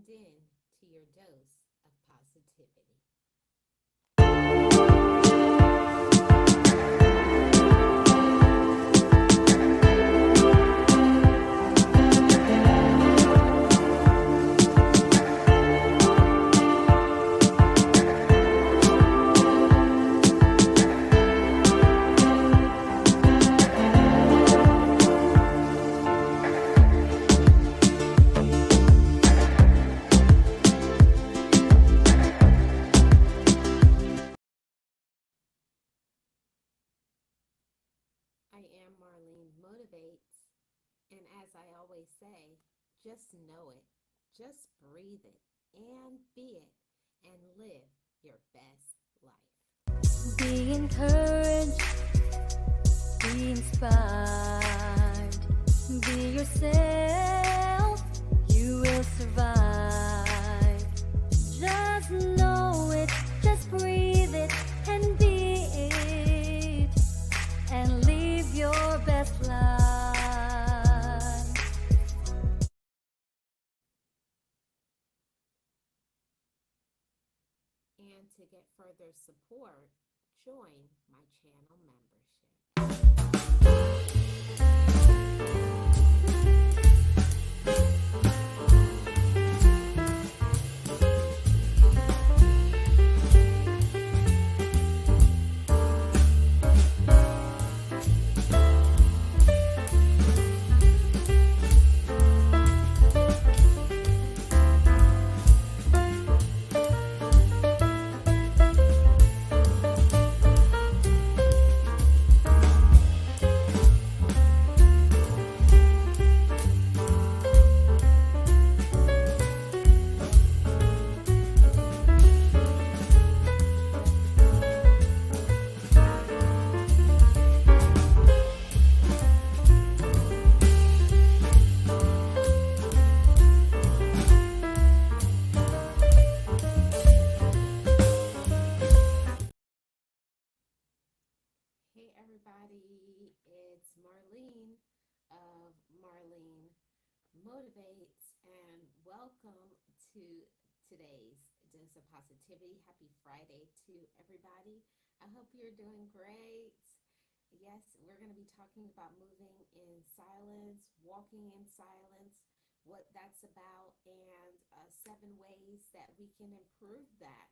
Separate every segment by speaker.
Speaker 1: tuned in to your dose of positivity. I am Marlene Motivates, and as I always say, just know it, just breathe it, and be it, and live your best life.
Speaker 2: Be encouraged, be inspired, be yourself, you will survive. Just know it, just breathe it, and be it, and live your best life.
Speaker 1: And to get further support, join my channel membership. Hey everybody, it's Marlene of Marlene Motivates, and welcome to today's dose of positivity. Happy Friday to everybody. I hope you're doing great. Yes, we're going to be talking about moving in silence, walking in silence, what that's about, and 7 ways that we can improve that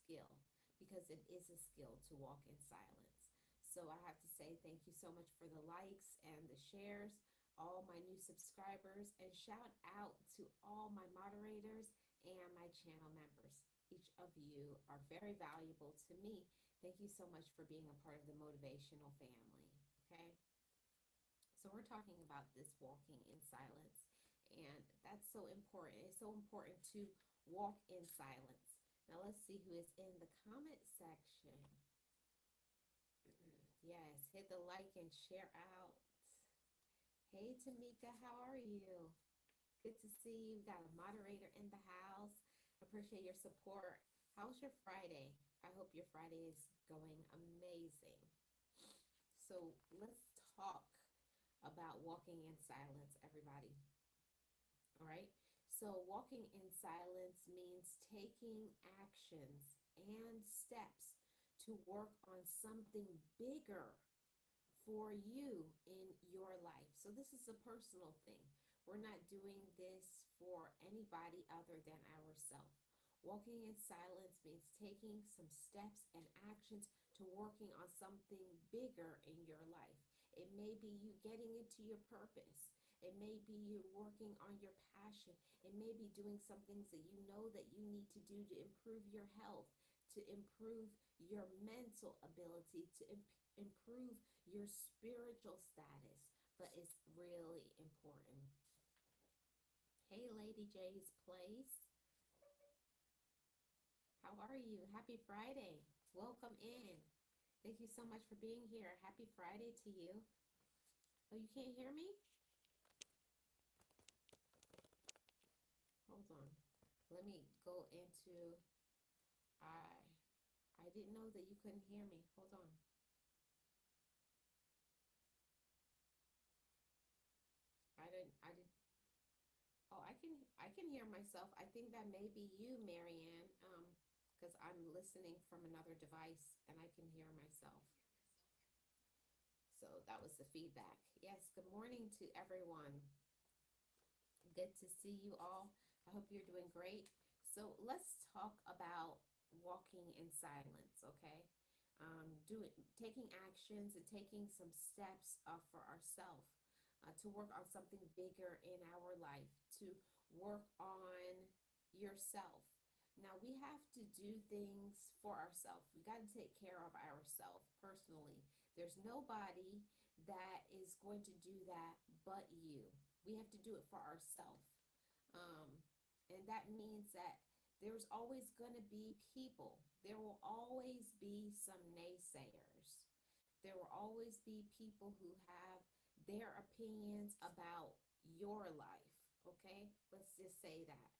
Speaker 1: skill, because it is a skill to walk in silence. So I have to say thank you so much for the likes and the shares, all my new subscribers, and shout out to all my moderators and my channel members. Each of you are very valuable to me. Thank you so much for being a part of the motivational family, okay? So we're talking about this walking in silence, and that's so important. It's so important to walk in silence. Now let's see who is in the comment section. Yes, hit the like and share out. Hey Tamika, how are you? Good to see you. Got a moderator in the house. Appreciate your support. How's your Friday? I hope your Friday is going amazing. So let's talk about walking in silence, everybody. All right. So walking in silence means taking actions and steps to work on something bigger for you in your life. So this is a personal thing. We're not doing this for anybody other than ourselves. Walking in silence means taking some steps and actions to working on something bigger in your life. It may be you getting into your purpose. It may be you working on your passion. It may be doing some things that you know that you need to do to improve your health, to improve your mental ability, to improve your spiritual status. But it's really important. Hey, Lady J's Place. How are you? Happy Friday. Welcome in. Thank you so much for being here. Happy Friday to you. Oh, you can't hear me? Hold on. Let me go into, I didn't know that you couldn't hear me. Hold on. I didn't, oh, I I can hear myself. I think that may be you, Marianne, because I'm listening from another device and I can hear myself. So that was the feedback. Yes, good morning to everyone. Good to see you all. I hope you're doing great. So let's talk about walking in silence, okay? Taking actions and taking some steps for ourselves to work on something bigger in our life, to work on yourself. Now we have to do things for ourselves. We got to take care of ourselves personally. There's nobody that is going to do that but you. We have to do it for ourselves. Um, and that means that there's always going to be people. There will always be some naysayers. There will always be people who have their opinions about your life, okay? Let's just say that.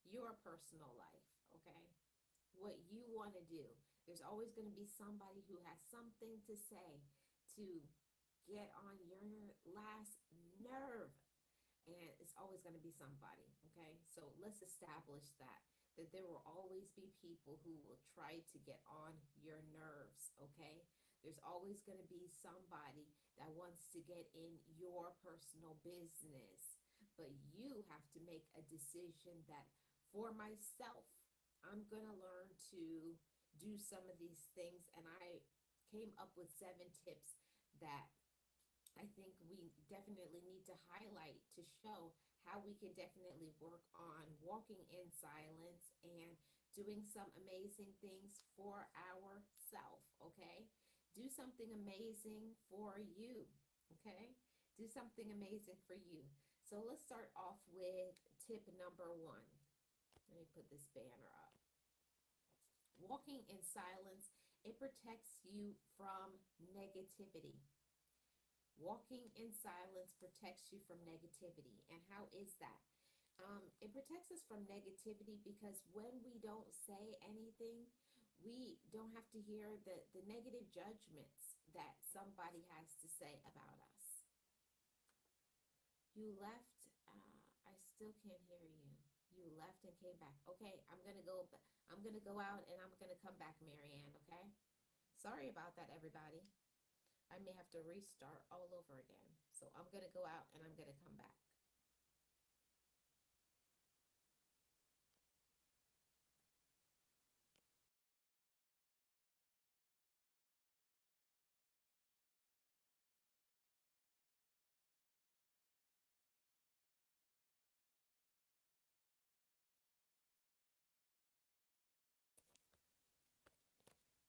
Speaker 1: Your personal life, okay? What you want to do. There's always going to be somebody who has something to say to get on your last nerve, and it's always going to be somebody, okay? So let's establish that there will always be people who will try to get on your nerves, okay? There's always going to be somebody that wants to get in your personal business, but you have to make a decision that for myself, I'm going to learn to do some of these things, and I came up with 7 tips that I think we definitely need to highlight to show how we can definitely work on walking in silence and doing some amazing things for ourselves, okay? Do something amazing for you, okay? Do something amazing for you. So let's start off with tip number 1. Let me put this banner up. Walking in silence, it protects you from negativity. Walking in silence protects you from negativity. And how is that? It protects us from negativity because when we don't say anything, we don't have to hear the negative judgments that somebody has to say about us. You left, I still can't hear you. You left and came back. Okay, I'm gonna go out and I'm gonna come back, Marianne, okay? Sorry about that, everybody. I may have to restart all over again. So I'm going to go out and I'm going to come back.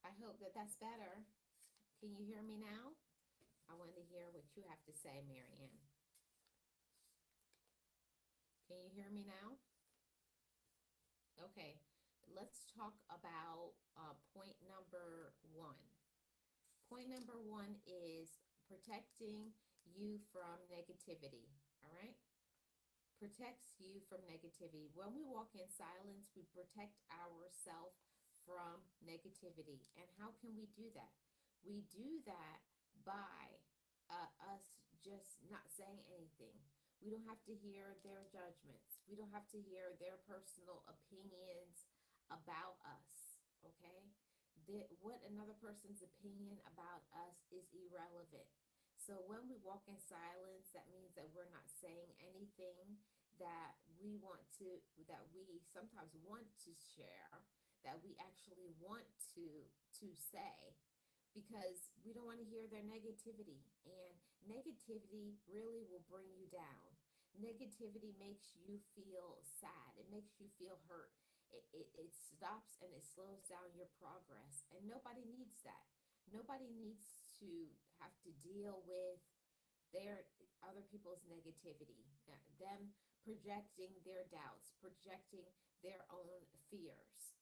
Speaker 1: I hope that that's better. Can you hear me now? I want to hear what you have to say, Marianne. Can you hear me now? Okay, let's talk about point number 1. Point number 1 is protecting you from negativity, all right? Protects you from negativity. When we walk in silence, we protect ourselves from negativity. And how can we do that? We do that by us just not saying anything. We don't have to hear their judgments. We don't have to hear their personal opinions about us, okay? What another person's opinion about us is irrelevant. So when we walk in silence, that means that we're not saying anything that that we sometimes want to share, that we actually want to say, because we don't want to hear their negativity. And negativity really will bring you down. Negativity makes you feel sad. It makes you feel hurt. It stops and it slows down your progress. And nobody needs that. Nobody needs to have to deal with their other people's negativity, them projecting their doubts, projecting their own fears.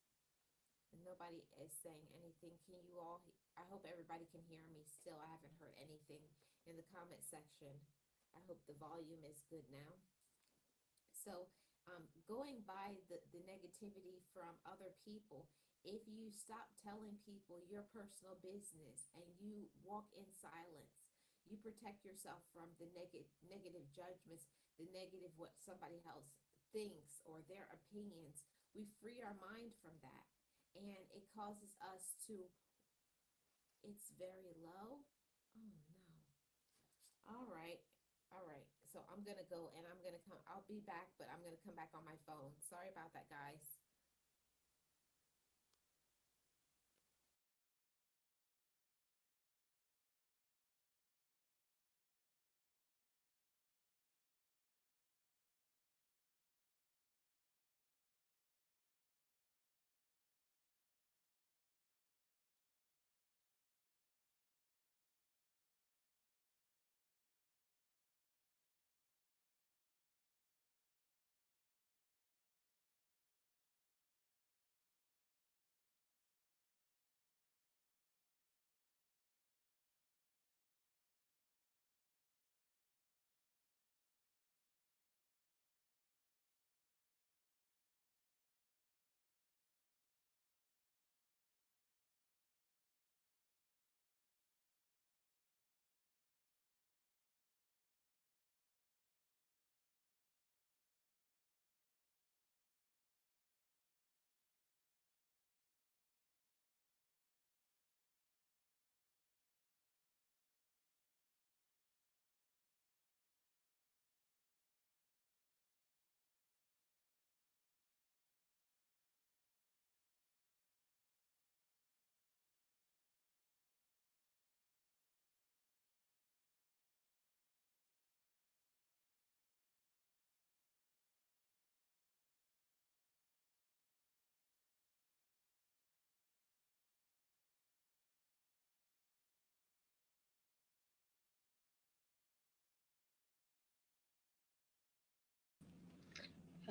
Speaker 1: And nobody is saying anything. Can you all, I hope everybody can hear me still. I haven't heard anything in the comment section. I hope the volume is good now. So going by the negativity from other people, if you stop telling people your personal business and you walk in silence, you protect yourself from the negative judgments, the negative what somebody else thinks or their opinions, we free our mind from that. And it causes us to, it's very low. Oh no. All right. All right. So I'm going to go and I'm going to come. I'll be back, but I'm going to come back on my phone. Sorry about that, guys.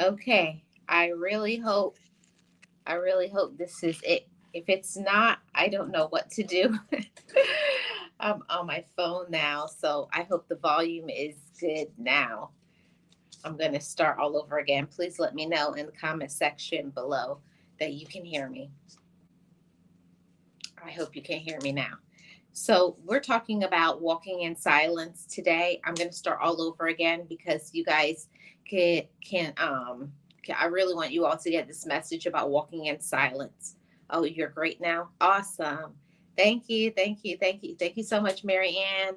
Speaker 1: Okay. I really hope this is it. If it's not, I don't know what to do. I'm on my phone now, so I hope the volume is good now. I'm going to start all over again. Please let me know in the comment section below that you can hear me. I hope you can hear me now. So, we're talking about walking in silence today. I'm going to start all over again because you guys I really want you all to get this message about walking in silence. Oh, you're great now. Awesome. Thank you. Thank you. Thank you. Thank you so much, Mary Ann.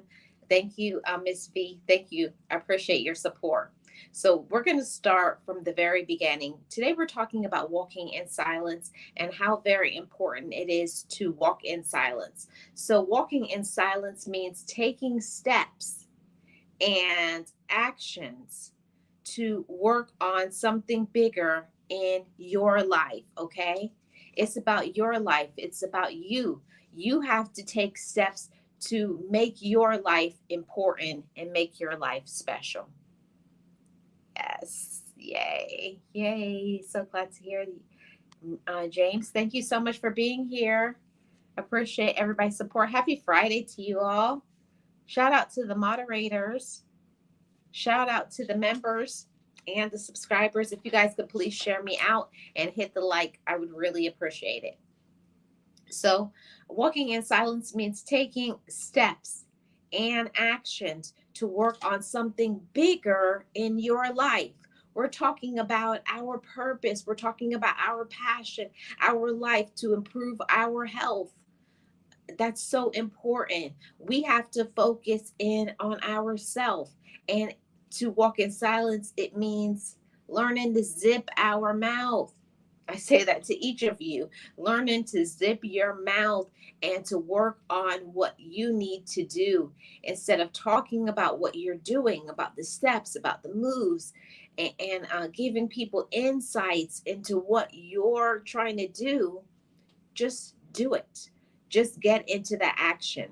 Speaker 1: Thank you, Miss V. Thank you. I appreciate your support. So, we're going to start from the very beginning. Today, we're talking about walking in silence and how very important it is to walk in silence. So, walking in silence means taking steps and actions to work on something bigger in your life, okay? It's about your life, it's about you. You have to take steps to make your life important and make your life special. Yes. Yay. Yay. So glad to hear James, thank you so much for being here. Appreciate everybody's support. Happy Friday to you all. Shout out to the moderators. Shout out to the members and the subscribers. If you guys could please share me out and hit the like, I would really appreciate it. So, walking in silence means taking steps and actions to work on something bigger in your life. We're talking about our purpose, we're talking about our passion, our life to improve our health. That's so important. We have to focus in on ourselves. And to walk in silence, it means learning to zip our mouth. I say that to each of you, learning to zip your mouth and to work on what you need to do instead of talking about what you're doing, about the steps, about the moves, and giving people insights into what you're trying to do. Just do it. Just get into the action.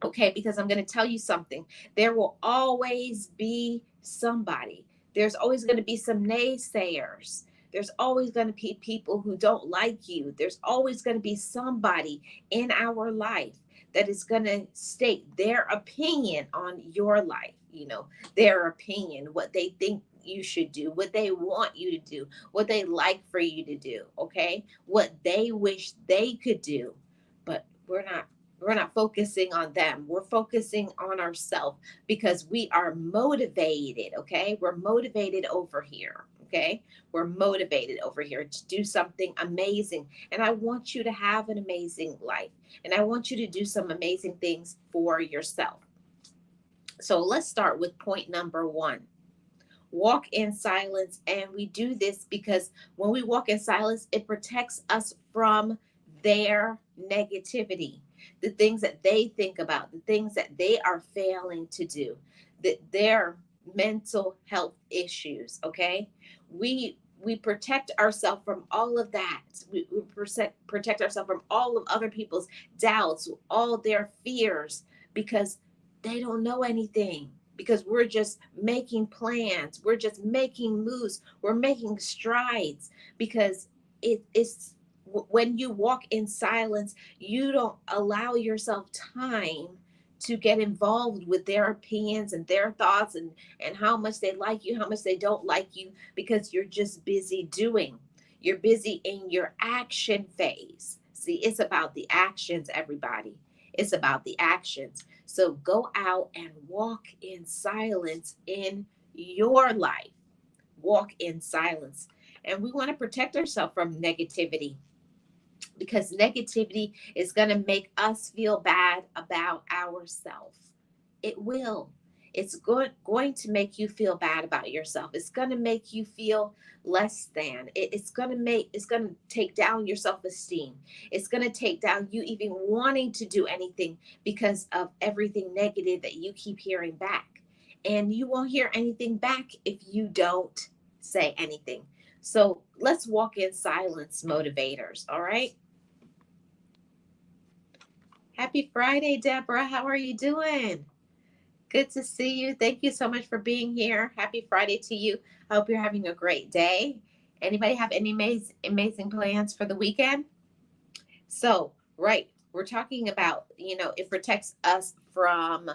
Speaker 1: Okay, because I'm going to tell you something. There will always be somebody. There's always going to be some naysayers. There's always going to be people who don't like you. There's always going to be somebody in our life that is going to state their opinion on your life, their opinion, what they think you should do, what they want you to do, what they like for you to do, okay? What they wish they could do. But we're not focusing on them. We're focusing on ourselves because we are motivated, okay? We're motivated over here, okay? We're motivated over here to do something amazing. And I want you to have an amazing life. And I want you to do some amazing things for yourself. So let's start with point number one. Walk in silence. And we do this because when we walk in silence, it protects us from their negativity, the things that they think about, the things that they are failing to do, their mental health issues. Okay. We protect ourselves from all of that. We protect ourselves from all of other people's doubts, all their fears, because they don't know anything, because we're just making plans, we're just making moves, we're making strides, because it's when you walk in silence, you don't allow yourself time to get involved with their opinions and their thoughts, and how much they like you, how much they don't like you, because you're just busy doing. You're busy in your action phase. See, it's about the actions, everybody. It's about the actions. So go out and walk in silence in your life. Walk in silence. And we want to protect ourselves from negativity, because negativity is going to make us feel bad about ourselves. It will. It's going to make you feel bad about yourself. It's going to make you feel less than. It's going to take down your self-esteem. It's going to take down you even wanting to do anything because of everything negative that you keep hearing back. And you won't hear anything back if you don't say anything. So let's walk in silence, motivators. All right. Happy Friday, Deborah. How are you doing? Good to see you. Thank you so much for being here. Happy Friday to you. I hope you're having a great day. Anybody have any amazing plans for the weekend? So, right, we're talking about, it protects us from,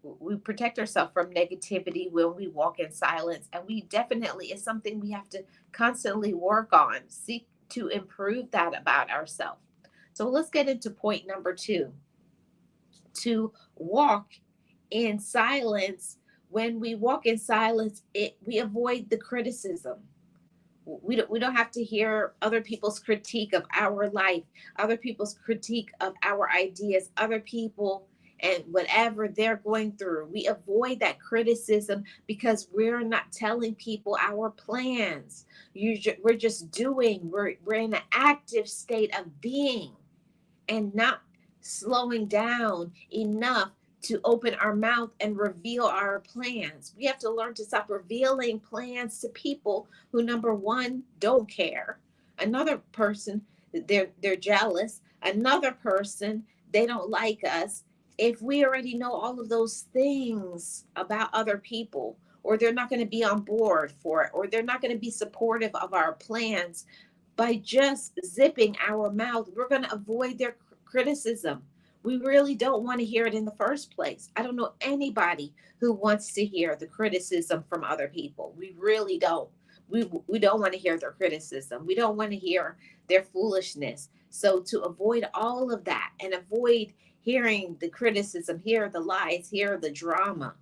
Speaker 1: we protect ourselves from negativity when we walk in silence. And we definitely, it's something we have to constantly work on, seek to improve that about ourselves. So let's get into point number two. To walk in silence. When we walk in silence, we avoid the criticism. We don't have to hear other people's critique of our life, other people's critique of our ideas, other people and whatever they're going through. We avoid that criticism because we're not telling people our plans. We're just doing. We're in an active state of being, and not slowing down enough to open our mouth and reveal our plans. We have to learn to stop revealing plans to people who, number one, don't care. Another person, they're jealous. Another person, they don't like us. If we already know all of those things about other people, or they're not going to be on board for it, or they're not going to be supportive of our plans, by just zipping our mouth, we're going to avoid their criticism. We really don't want to hear it in the first place. I don't know anybody who wants to hear the criticism from other people. We really don't. We don't want to hear their criticism. We don't want to hear their foolishness. So to avoid all of that and avoid hearing the criticism, hear the lies, hear the drama,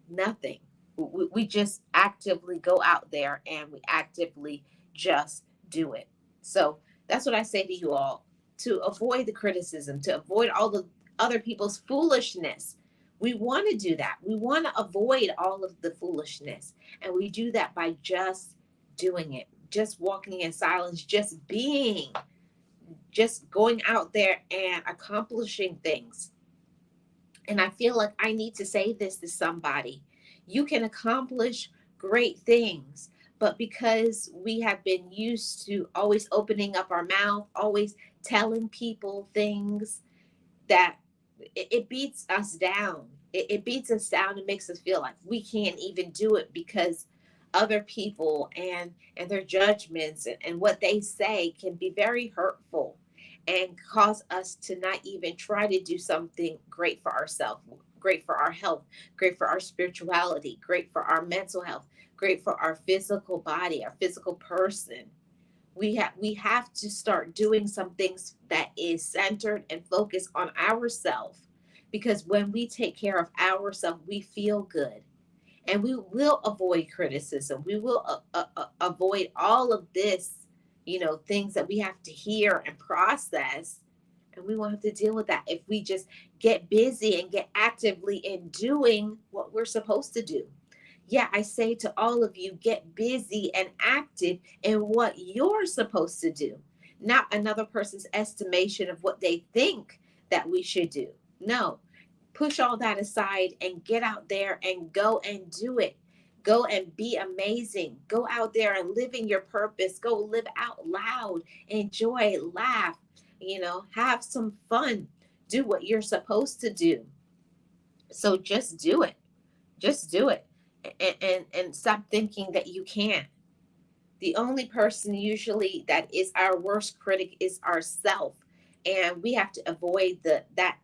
Speaker 1: nothing. We just actively go out there and we actively just do it. So that's what I say to you all, to avoid the criticism, to avoid all the other people's foolishness. We want to do that. We want to avoid all of the foolishness. And we do that by just doing it, just walking in silence, just being, just going out there and accomplishing things. And I feel like I need to say this to somebody. You can accomplish great things, but because we have been used to always opening up our mouth, always telling people things, that it beats us down. It beats us down and makes us feel like we can't even do it, because other people and their judgments and what they say can be very hurtful and cause us to not even try to do something great for ourselves, great for our health, great for our spirituality, great for our mental health, great for our physical body, our physical person. We have to start doing some things that is centered and focused on ourselves, because when we take care of ourselves, we feel good. And we will avoid criticism. We will avoid all of this, things that we have to hear and process. And we won't have to deal with that if we just get busy and get actively in doing what we're supposed to do. Yeah, I say to all of you, get busy and active in what you're supposed to do, not another person's estimation of what they think that we should do. No, push all that aside and get out there and go and do it. Go and be amazing. Go out there and live in your purpose. Go live out loud. Enjoy, laugh, have some fun. Do what you're supposed to do. So just do it. Just do it. And stop thinking that you can't. The only person usually that is our worst critic is ourself, and we have to avoid that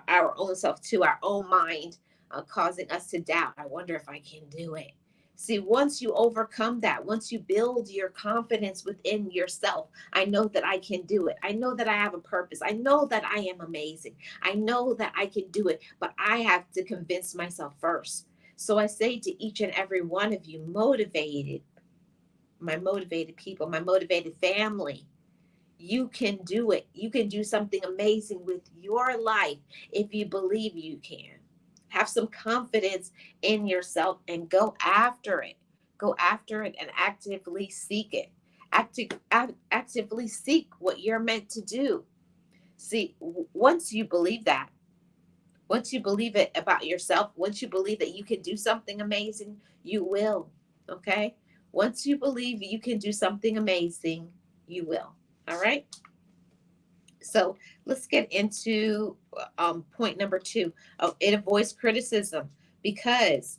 Speaker 1: our own self too, our own mind, causing us to doubt. I wonder if I can do it. See, once you overcome that, once you build your confidence within yourself, I know that I can do it. I know that I have a purpose. I know that I am amazing. I know that I can do it, but I have to convince myself first. So I say to each and every one of you, my motivated people, my motivated family, you can do it. You can do something amazing with your life if you believe you can. Have some confidence in yourself and go after it. Go after it and actively seek it. Actively seek what you're meant to do. See, once you believe that, once you believe it about yourself, once you believe that you can do something amazing, you will. Okay? Once you believe you can do something amazing, you will. All right? So let's get into point number 2. Oh, it avoids criticism because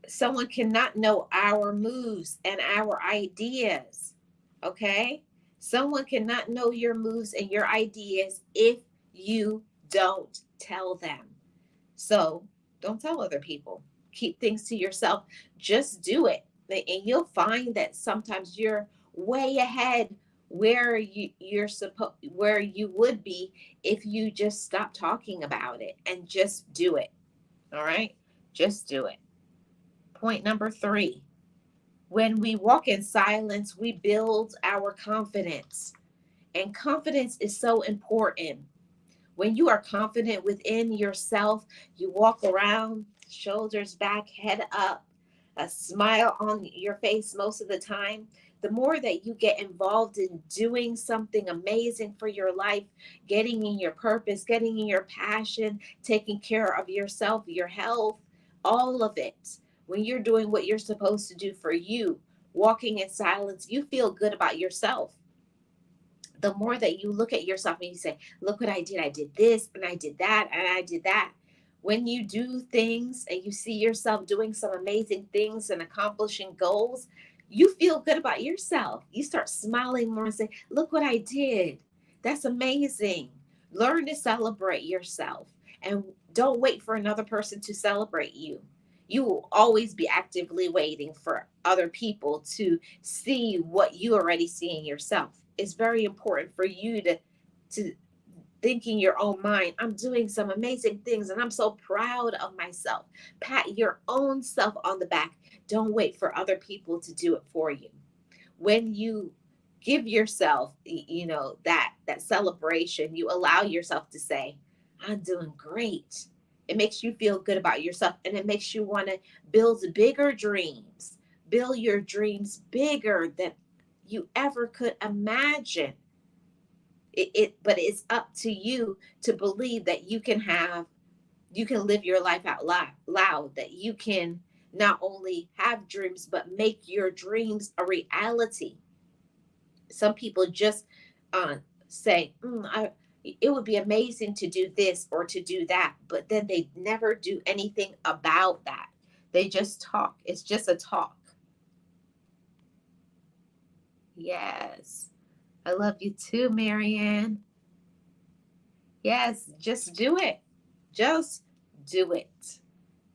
Speaker 1: someone cannot know our moves and our ideas. Okay? Someone cannot know your moves and your ideas if you don't tell them. So don't tell other people. Keep things to yourself. Just do it. And you'll find that sometimes you're way ahead where where you would be if you just stop talking about it and just do it. All right? Just do it. Point number 3. When we walk in silence, we build our confidence. And confidence is so important. When you are confident within yourself, you walk around, shoulders back, head up, a smile on your face most of the time. The more that you get involved in doing something amazing for your life, getting in your purpose, getting in your passion, taking care of yourself, your health, all of it. When you're doing what you're supposed to do for you, walking in silence, you feel good about yourself. The more that you look at yourself and you say, look what I did. I did this and I did that and I did that. When you do things and you see yourself doing some amazing things and accomplishing goals, you feel good about yourself. You start smiling more and say, look what I did. That's amazing. Learn to celebrate yourself and don't wait for another person to celebrate you. You will always be actively waiting for other people to see what you already see in yourself. It's very important for you to think in your own mind, I'm doing some amazing things and I'm so proud of myself. Pat your own self on the back. Don't wait for other people to do it for you. When you give yourself, that celebration, you allow yourself to say, I'm doing great. It makes you feel good about yourself and it makes you want to build bigger dreams. Build your dreams bigger than you ever could imagine. But it's up to you to believe that you can live your life out loud, that you can not only have dreams, but make your dreams a reality. Some people just say, it would be amazing to do this or to do that, but then they never do anything about that. They just talk. It's just a talk. Yes. I love you too, Marianne. Yes, just do it. Just do it.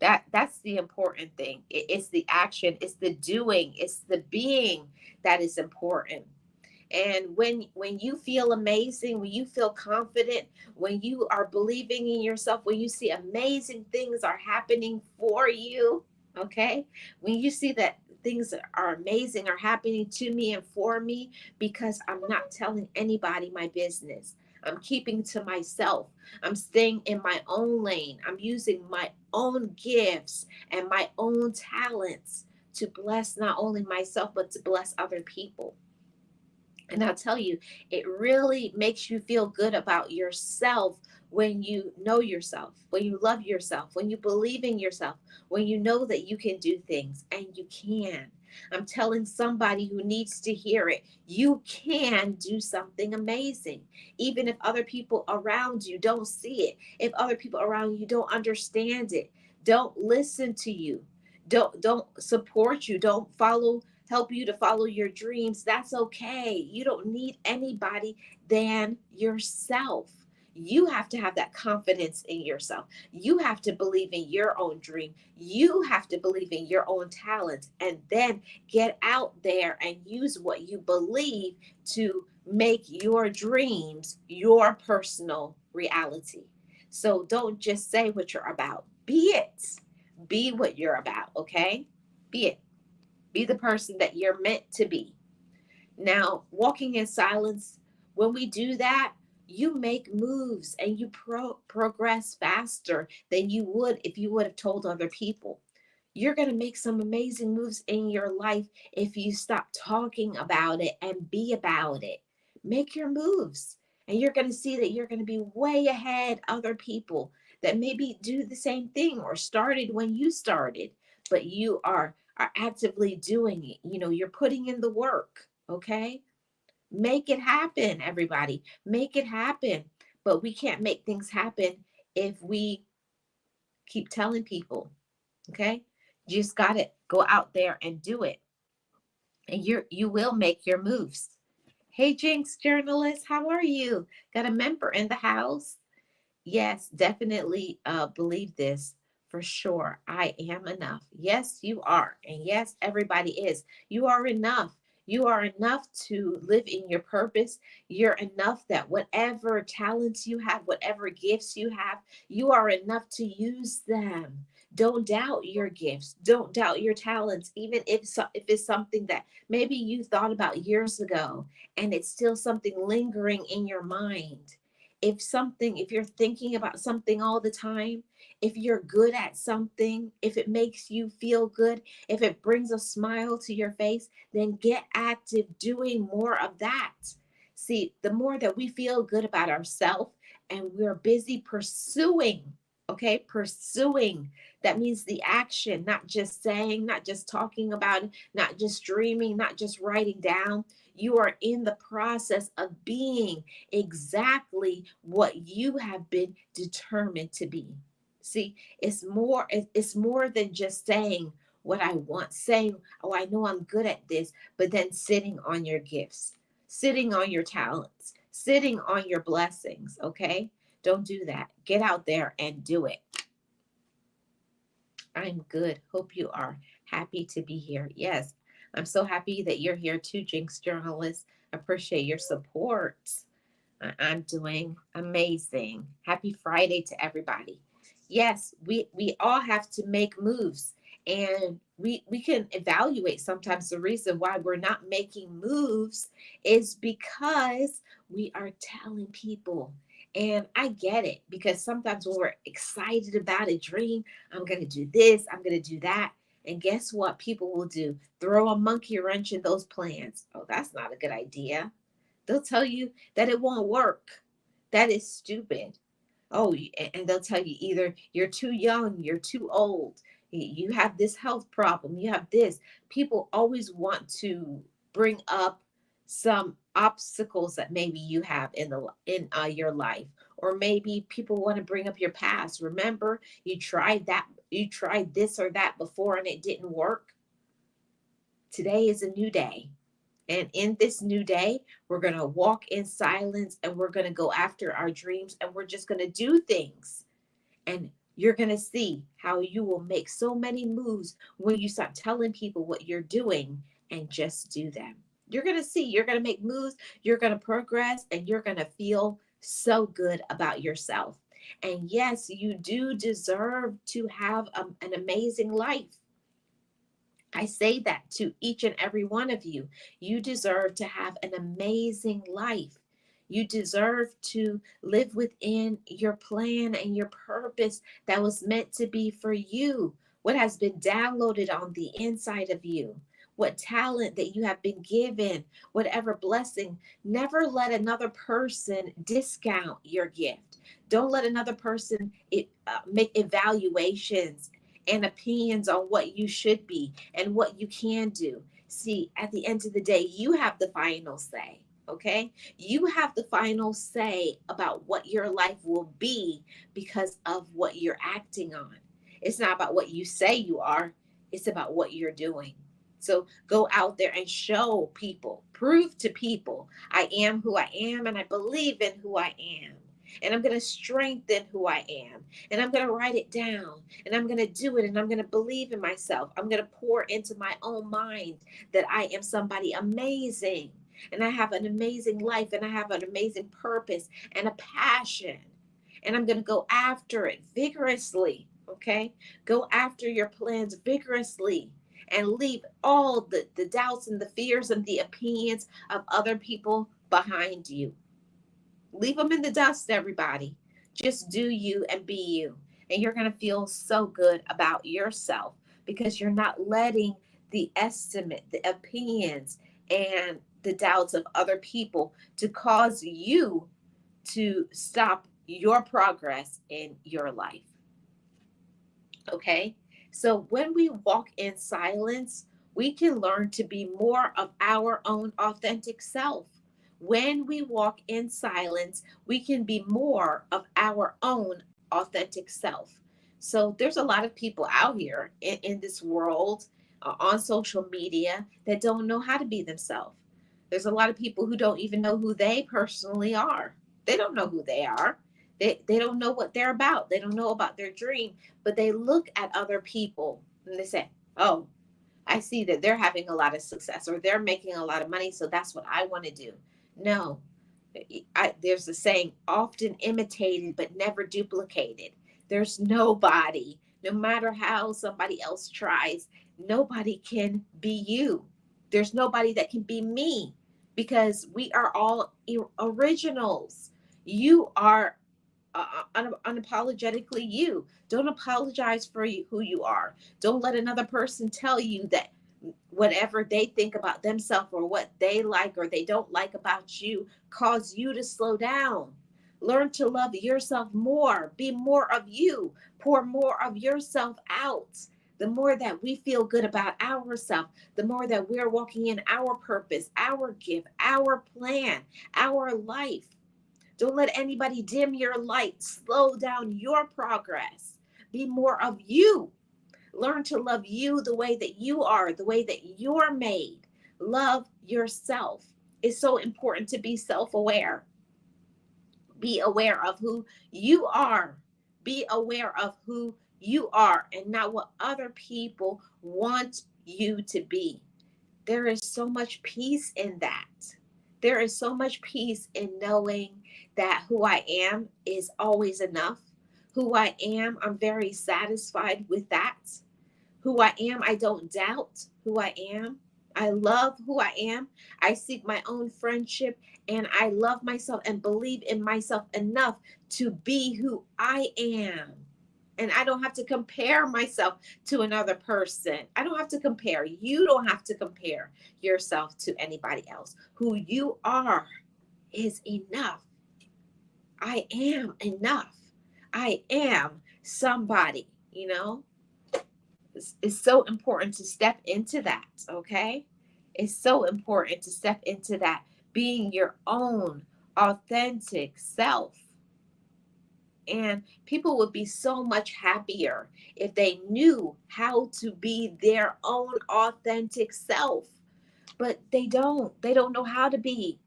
Speaker 1: That's the important thing. It's the action, it's the doing, it's the being that is important. And when you feel amazing, when you feel confident, when you are believing in yourself, when you see amazing things are happening for you, Okay, when you see that things are amazing, are happening to me and for me, because I'm not telling anybody my business, I'm keeping to myself, I'm staying in my own lane, I'm using my own gifts and my own talents to bless not only myself but to bless other people. And I'll tell you, it really makes you feel good about yourself when you know yourself, when you love yourself, when you believe in yourself, when you know that you can do things, and you can. I'm telling somebody who needs to hear it, you can do something amazing. Even if other people around you don't see it, if other people around you don't understand it, don't listen to you, don't support you, don't follow, help you to follow your dreams, that's okay. You don't need anybody than yourself. You have to have that confidence in yourself. You have to believe in your own dream. You have to believe in your own talents, and then get out there and use what you believe to make your dreams your personal reality. So don't just say what you're about, be it. Be what you're about, okay? Be it. Be the person that you're meant to be. Now, walking in silence, when we do that, you make moves and you progress faster than you would if you would have told other people. You're going to make some amazing moves in your life if you stop talking about it and be about it. Make your moves, and you're going to see that you're going to be way ahead other people that maybe do the same thing or started when you started, but you are actively doing it. You know, you're putting in the work, okay? Make it happen, everybody. Make it happen. But we can't make things happen if we keep telling people, okay? You just got to go out there and do it. And you will make your moves. Hey Jinx journalist, how are you? Got a member in the house? Yes, definitely believe this for sure. I am enough. Yes, you are. And yes, everybody is. You are enough. You are enough to live in your purpose. You're enough that whatever talents you have, whatever gifts you have, you are enough to use them. Don't doubt your gifts. Don't doubt your talents, even if it's something that maybe you thought about years ago and it's still something lingering in your mind. If you're thinking about something all the time, if you're good at something, if it makes you feel good, if it brings a smile to your face, then get active doing more of that. See, the more that we feel good about ourselves and we're busy pursuing, okay, pursuing, that means the action, not just saying, not just talking about it, not just dreaming, not just writing down. You are in the process of being exactly what you have been determined to be. See, it's more than just saying what I want, saying, oh, I know I'm good at this, but then sitting on your gifts, sitting on your talents, sitting on your blessings, okay? Don't do that. Get out there and do it. I'm good. Hope you are happy to be here. Yes, I'm so happy that you're here too, Jinx journalist. Appreciate your support. I'm doing amazing. Happy Friday to everybody. Yes, we all have to make moves, and we can evaluate sometimes the reason why we're not making moves is because we are telling people. And I get it, because sometimes when we're excited about a dream, I'm going to do this, I'm going to do that. And guess what people will do? Throw a monkey wrench in those plans. Oh, that's not a good idea. They'll tell you that it won't work. That is stupid. Oh, and they'll tell you either you're too young, you're too old, you have this health problem, you have this. People always want to bring up some obstacles that maybe you have in your life, or maybe people want to bring up your past. Remember, you tried this or that before and it didn't work. Today is a new day. And in this new day, we're going to walk in silence and we're going to go after our dreams and we're just going to do things. And you're going to see how you will make so many moves when you start telling people what you're doing and just do them. You're going to see, you're going to make moves, you're going to progress, and you're going to feel so good about yourself. And yes, you do deserve to have an amazing life. I say that to each and every one of you. You deserve to have an amazing life. You deserve to live within your plan and your purpose that was meant to be for you. What has been downloaded on the inside of you, what talent that you have been given, whatever blessing. Never let another person discount your gift. Don't let another person make evaluations and opinions on what you should be and what you can do. See, at the end of the day, you have the final say. Okay, you have the final say about what your life will be because of what you're acting on. It's not about what you say you are, it's about what you're doing. So go out there and show people, prove to people, I am who I am and I believe in who I am. And I'm going to strengthen who I am. And I'm going to write it down. And I'm going to do it. And I'm going to believe in myself. I'm going to pour into my own mind that I am somebody amazing. And I have an amazing life. And I have an amazing purpose and a passion. And I'm going to go after it vigorously. Okay? Go after your plans vigorously. And leave all the doubts and the fears and the opinions of other people behind you. Leave them in the dust, everybody. Just do you and be you. And you're going to feel so good about yourself because you're not letting the estimate, the opinions, and the doubts of other people to cause you to stop your progress in your life. Okay? So when we walk in silence, we can learn to be more of our own authentic self. When we walk in silence, we can be more of our own authentic self. So there's a lot of people out here in this world, on social media, that don't know how to be themselves. There's a lot of people who don't even know who they personally are. They don't know who they are. They don't know what they're about. They don't know about their dream, but they look at other people and they say, oh, I see that they're having a lot of success or they're making a lot of money, so that's what I want to do. No, there's a saying, often imitated but never duplicated. There's nobody, no matter how somebody else tries, nobody can be you. There's nobody that can be me because we are all originals. You are unapologetically you. Don't apologize for who you are. Don't let another person tell you that whatever they think about themselves or what they like or they don't like about you cause you to slow down. Learn to love yourself more. Be more of you. Pour more of yourself out. The more that we feel good about ourselves, the more that we're walking in our purpose, our gift, our plan, our life. Don't let anybody dim your light, slow down your progress. Be more of you. Learn to love you the way that you are, the way that you're made. Love yourself. It's so important to be self-aware. Be aware of who you are. Be aware of who you are and not what other people want you to be. There is so much peace in that. There is so much peace in knowing that who I am is always enough. Who I am, I'm very satisfied with that. Who I am, I don't doubt who I am. I love who I am. I seek my own friendship and I love myself and believe in myself enough to be who I am. And I don't have to compare myself to another person. I don't have to compare. You don't have to compare yourself to anybody else. Who you are is enough. I am enough. I am somebody, you know? It's so important to step into that, okay? It's so important to step into that, being your own authentic self. And people would be so much happier if they knew how to be their own authentic self. But they don't. They don't know how to be.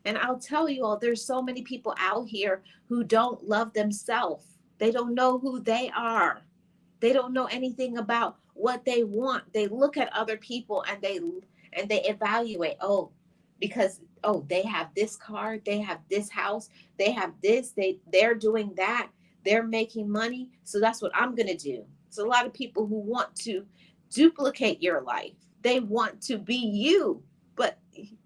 Speaker 1: And I'll tell you all, there's so many people out here who don't love themselves. They don't know who they are. They don't know anything about what they want. They look at other people and they evaluate, oh, because they have this car, they have this house, they have this, they're doing that, they're making money, so that's what I'm going to do. So a lot of people who want to duplicate your life. They want to be you, but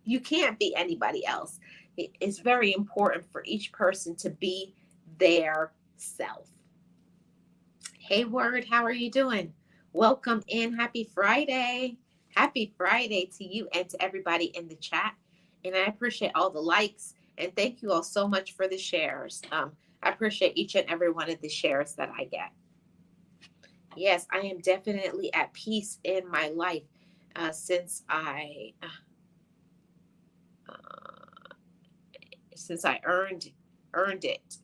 Speaker 1: you can't be anybody else. It's very important for each person to be their self. Hey, Word, how are you doing? Welcome in. Happy Friday. Happy Friday to you and to everybody in the chat. And I appreciate all the likes and thank you all so much for the shares. I appreciate each and every one of the shares that I get. Yes, I am definitely at peace in my life since I earned it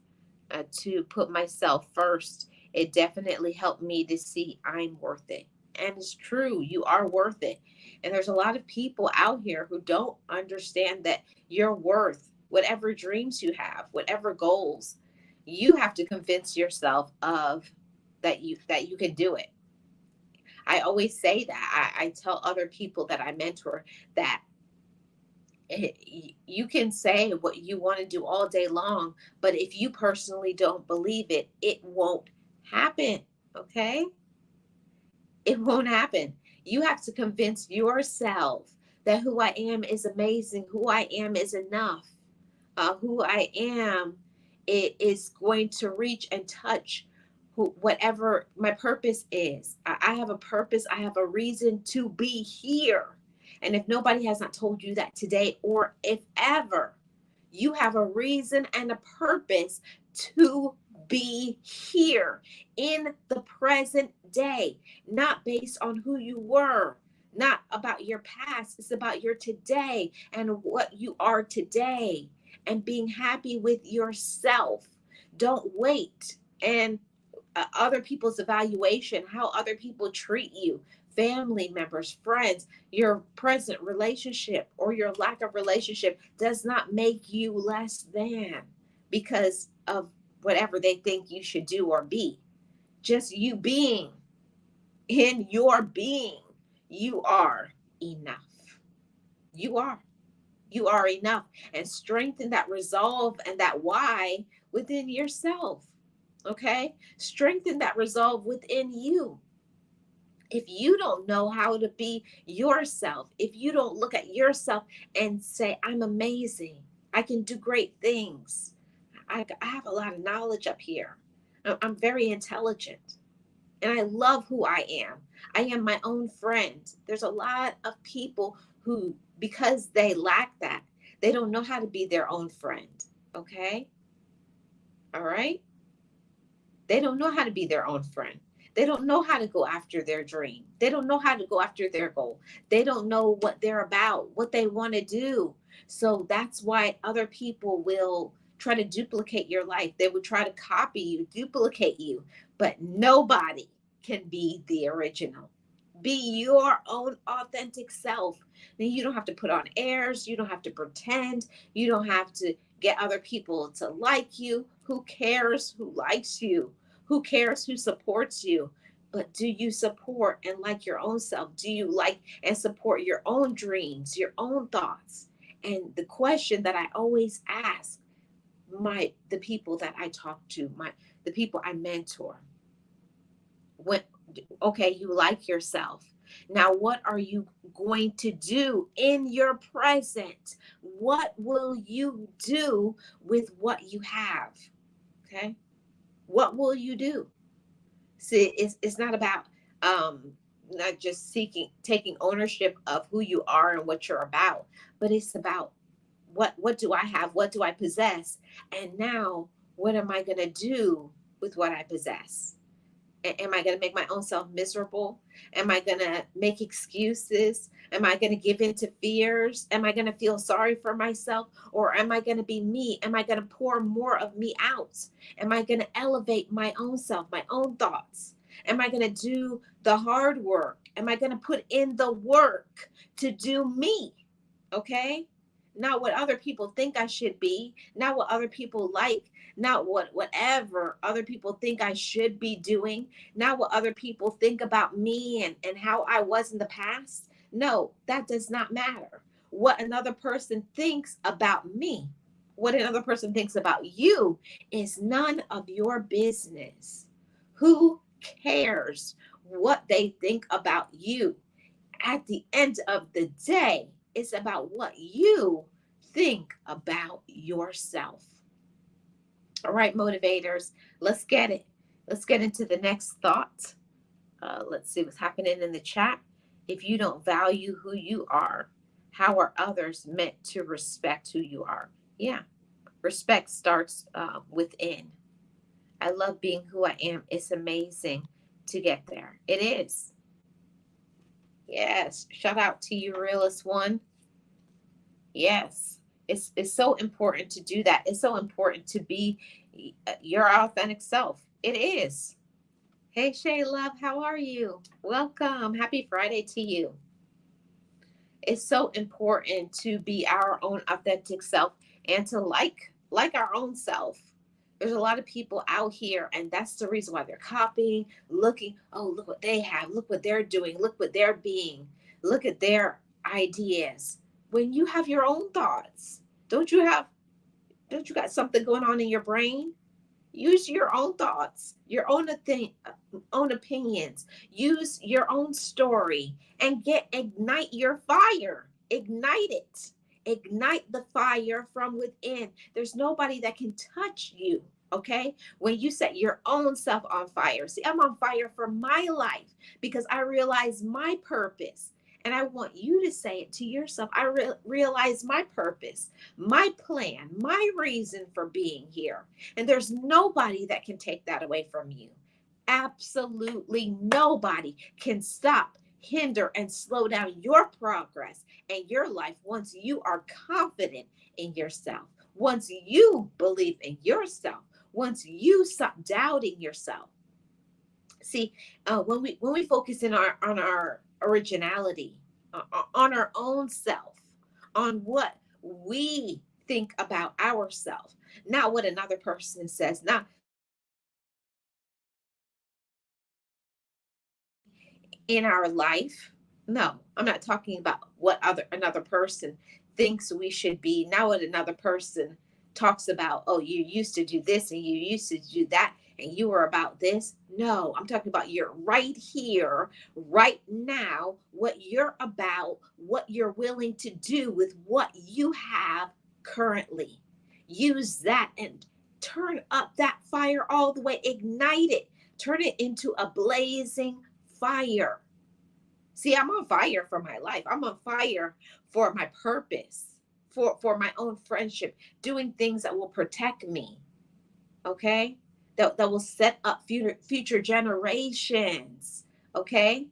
Speaker 1: to put myself first. It definitely helped me to see I'm worth it. And it's true, you are worth it. And there's a lot of people out here who don't understand that you're worth whatever dreams you have, whatever goals. You have to convince yourself of that you can do it. I always say that. I tell other people that I mentor that you can say what you want to do all day long, but if you personally don't believe it, it won't happen. Okay? It won't happen. You have to convince yourself that who I am is amazing, who I am is enough, who I am, it is going to reach and touch whatever my purpose is. I have a purpose. I have a reason to be here. And if nobody has not told you that today, or if ever, you have a reason and a purpose to be here in the present day, not based on who you were, not about your past. It's about your today and what you are today and being happy with yourself. Don't wait and other people's evaluation, how other people treat you, family members, friends, your present relationship or your lack of relationship does not make you less than because of whatever they think you should do or be. Just you being in your being, you are enough. You are. You are enough. And strengthen that resolve and that why within yourself. Okay? Strengthen that resolve within you. If you don't know how to be yourself, if you don't look at yourself and say, I'm amazing, I can do great things, I have a lot of knowledge up here, I'm very intelligent, and I love who I am. I am my own friend. There's a lot of people who, because they lack that, they don't know how to be their own friend. Okay? All right? They don't know how to be their own friend. They don't know how to go after their dream. They don't know how to go after their goal. They don't know what they're about, what they want to do. So that's why other people will try to duplicate your life. They will try to copy you, duplicate you, but nobody can be the original. Be your own authentic self. Then you don't have to put on airs. You don't have to pretend. You don't have to get other people to like you. Who cares who likes you? Who cares who supports you? But do you support and like your own self? Do you like and support your own dreams, your own thoughts? And the question that I always ask the people that I talk to, the people I mentor, when okay, you like yourself. Now, what are you going to do in your present? What will you do with what you have? Okay. What will you do? See, it's not about not just taking ownership of who you are and what you're about, but it's about what do I have? What do I possess? And now what am I going to do with what I possess? Am I going to make my own self miserable? Am I going to make excuses? Am I going to give in to fears? Am I going to feel sorry for myself? Or am I going to be me? Am I going to pour more of me out? Am I going to elevate my own self, my own thoughts? Am I going to do the hard work? Am I going to put in the work to do me? Okay? Not what other people think I should be, not what other people like, not whatever other people think I should be doing, not what other people think about me and how I was in the past. No, that does not matter. What another person thinks about me, what another person thinks about you is none of your business. Who cares what they think about you. At the end of the day, it's about what you think about yourself. All right, motivators, let's get it. Let's get into the next thought. Let's see what's happening in the chat. If you don't value who you are, how are others meant to respect who you are? Yeah, respect starts within. I love being who I am. It's amazing to get there. It is. Yes. Shout out to you, realist one. Yes. It's so important to do that. It's so important to be your authentic self. It is. Hey, Shay Love, how are you? Welcome. Happy Friday to you. It's so important to be our own authentic self and to like our own self. There's a lot of people out here, and that's the reason why they're copying, looking, oh, look what they have, look what they're doing, look what they're being, look at their ideas. When you have your own thoughts, don't you got something going on in your brain? Use your own thoughts, your own opinions. Use your own story and ignite your fire. Ignite it. Ignite the fire from within. There's nobody that can touch you. Okay, when you set your own self on fire. See, I'm on fire for my life because I realize my purpose. And I want you to say it to yourself. I realize my purpose, my plan, my reason for being here. And there's nobody that can take that away from you. Absolutely nobody can stop, hinder, and slow down your progress and your life once you are confident in yourself, once you believe in yourself, once you stop doubting yourself. See, when we focus in on our originality, on our own self, on what we think about ourselves, not what another person says, not in our life. No, I'm not talking about what another person thinks we should be. Now what another person talks about, oh, you used to do this and you used to do that and you were about this. No, I'm talking about you're right here, right now, what you're about, what you're willing to do with what you have currently. Use that and turn up that fire all the way, ignite it, turn it into a blazing fire. See, I'm on fire for my life. I'm on fire for my purpose, for my own friendship, doing things that will protect me. Okay? That will set up future generations. Okay?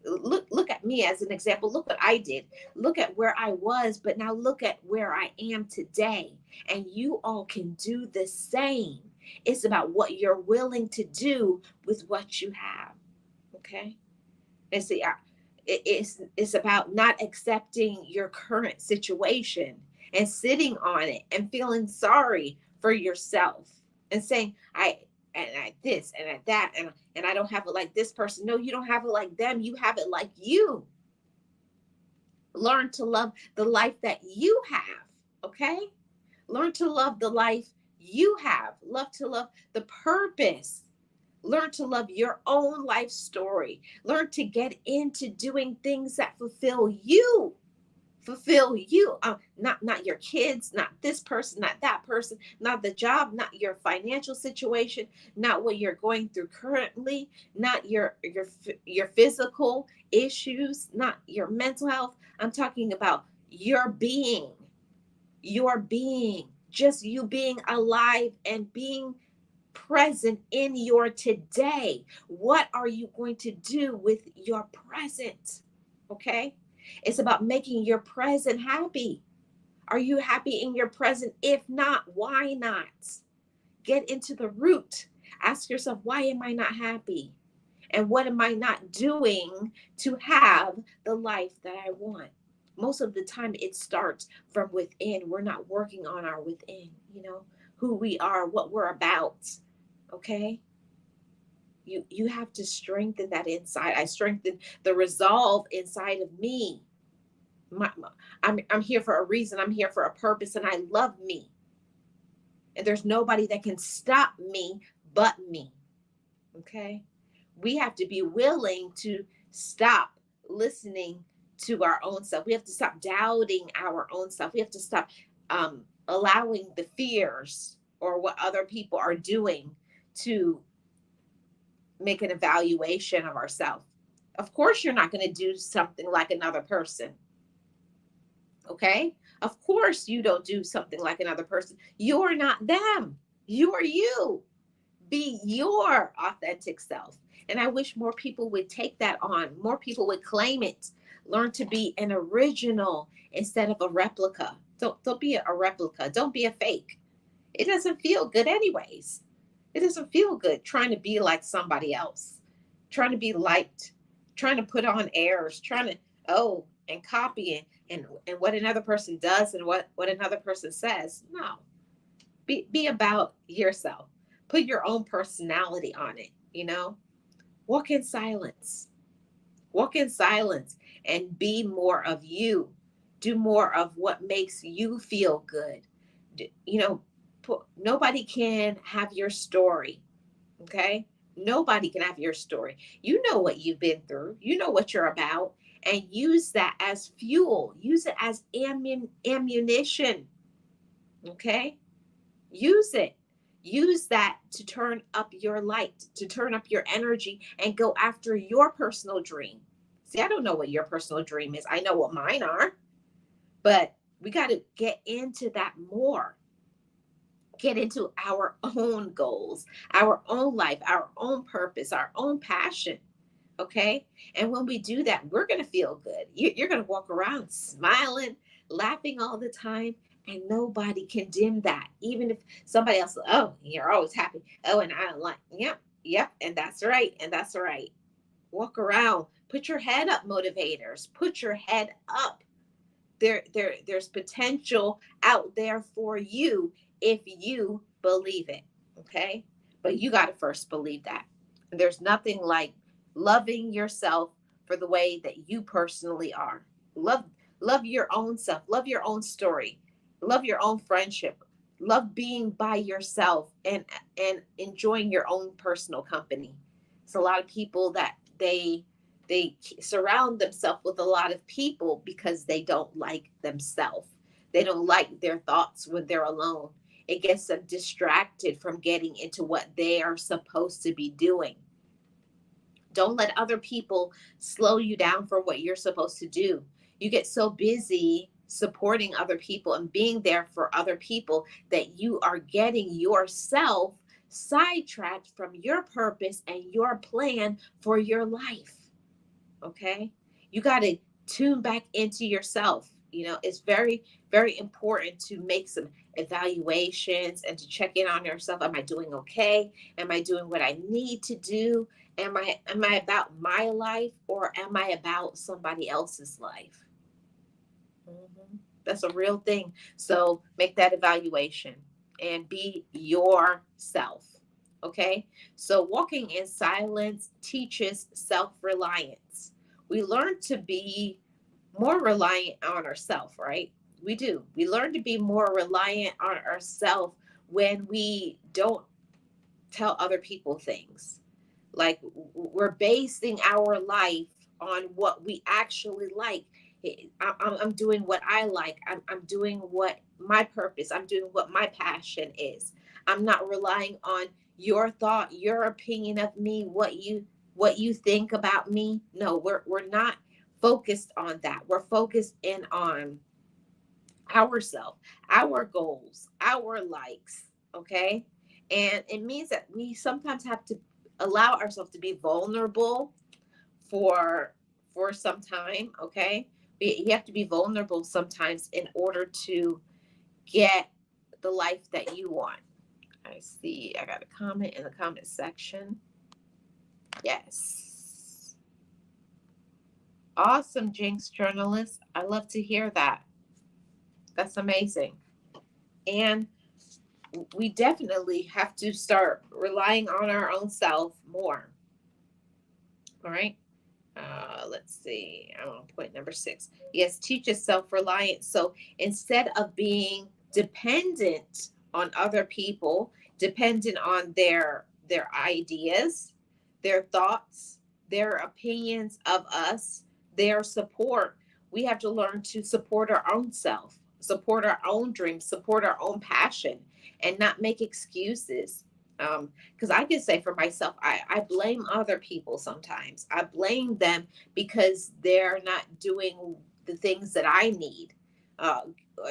Speaker 1: Look at me as an example. Look what I did. Look at where I was, but now look at where I am today. And you all can do the same. It's about what you're willing to do with what you have. Okay? And see, it's about not accepting your current situation and sitting on it and feeling sorry for yourself and saying, I this and I that and I don't have it like this person. No, you don't have it like them. You have it like you. Learn to love the life that you have. Okay? Learn to love the life you have. Love to love the purpose. Learn to love your own life story. Learn to get into doing things that fulfill you. Fulfill you. Not your kids, not this person, not that person, not the job, not your financial situation, not what you're going through currently, not your physical issues, not your mental health. I'm talking about your being. Just you being alive and being present in your today. What are you going to do with your present? Okay? It's about making your present happy. Are you happy in your present? If not, why not? Get into the root. Ask yourself, why am I not happy? And what am I not doing to have the life that I want? Most of the time, it starts from within. We're not working on our within, who we are, what we're about. Okay? You have to strengthen that inside. I strengthen the resolve inside of me. I'm here for a reason. I'm here for a purpose, and I love me. And there's nobody that can stop me but me. Okay? We have to be willing to stop listening to our own self. We have to stop doubting our own self. We have to stop allowing the fears or what other people are doing to make an evaluation of ourselves. Of course, you're not going to do something like another person. Okay? Of course, you don't do something like another person. You're not them. You are you. Be your authentic self. And I wish more people would take that on. More people would claim it. Learn to be an original instead of a replica. Don't be a replica. Don't be a fake. It doesn't feel good anyways. It doesn't feel good trying to be like somebody else, trying to be liked, trying to put on airs, trying to, and copy and what another person does and what another person says. No, be about yourself. Put your own personality on it, walk in silence, and be more of you. Do more of what makes you feel good. Nobody can have your story. Okay. Nobody can have your story. You know what you've been through. You know what you're about, and use that as fuel. Use it as ammunition. Okay. Use it. Use that to turn up your light, to turn up your energy and go after your personal dream. See, I don't know what your personal dream is. I know what mine are, but we got to get into that more. Get into our own goals, our own life, our own purpose, our own passion. Okay. And when we do that, we're going to feel good. You're going to walk around smiling, laughing all the time. And nobody can dim that. Even if somebody else, you're always happy. Oh, and I don't like, yep. And that's right. And that's right. Walk around, put your head up, motivators. Put your head up. There's potential out there for you if you believe it. Okay. But you got to first believe that. And there's nothing like loving yourself for the way that you personally are. Love your own self. Love your own story. Love your own friendship. Love being by yourself and enjoying your own personal company. It's a lot of people that they surround themselves with a lot of people because they don't like themselves. They don't like their thoughts when they're alone. It gets them distracted from getting into what they are supposed to be doing. Don't let other people slow you down for what you're supposed to do. You get so busy supporting other people and being there for other people that you are getting yourself sidetracked from your purpose and your plan for your life. Okay? You got to tune back into yourself. It's very, very important to make some evaluations and to check in on yourself. Am I doing okay? Am I doing what I need to do? Am I about my life, or am I about somebody else's life? That's a real thing. So make that evaluation and be yourself. Okay. So walking in silence teaches self-reliance. We learn to be more reliant on ourselves, right? We do. We learn to be more reliant on ourselves when we don't tell other people things. Like, we're basing our life on what we actually like. I'm doing what I like. I'm doing what my purpose. I'm doing what my passion is. I'm not relying on your thought, your opinion of me, what you think about me. No, we're not focused on that. We're focused in on ourselves, our goals, our likes. Okay. And it means that we sometimes have to allow ourselves to be vulnerable for some time. Okay. You have to be vulnerable sometimes in order to get the life that you want. I see I got a comment in the comment section. Yes. Awesome, Jinx journalist. I love to hear that. That's amazing. And we definitely have to start relying on our own self more. All right. Let's see. I'm on point number 6. Yes, teaches self-reliance. So instead of being dependent on other people, dependent on their ideas, their thoughts, their opinions of us, their support. We have to learn to support our own self, support our own dreams, support our own passion, and not make excuses. Because I can say for myself, I blame other people sometimes. I blame them because they're not doing the things that I need, uh,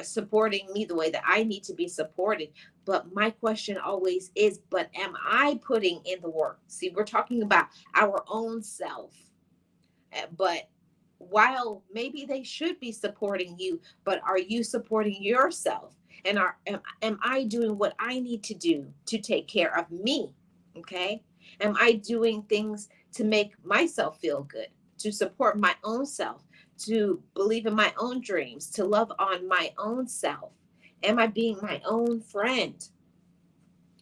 Speaker 1: supporting me the way that I need to be supported. But my question always is, but am I putting in the work? See, we're talking about our own self. But while maybe they should be supporting you, but are you supporting yourself? And am I doing what I need to do to take care of me? Okay. Am I doing things to make myself feel good, to support my own self, to believe in my own dreams, to love on my own self? Am I being my own friend?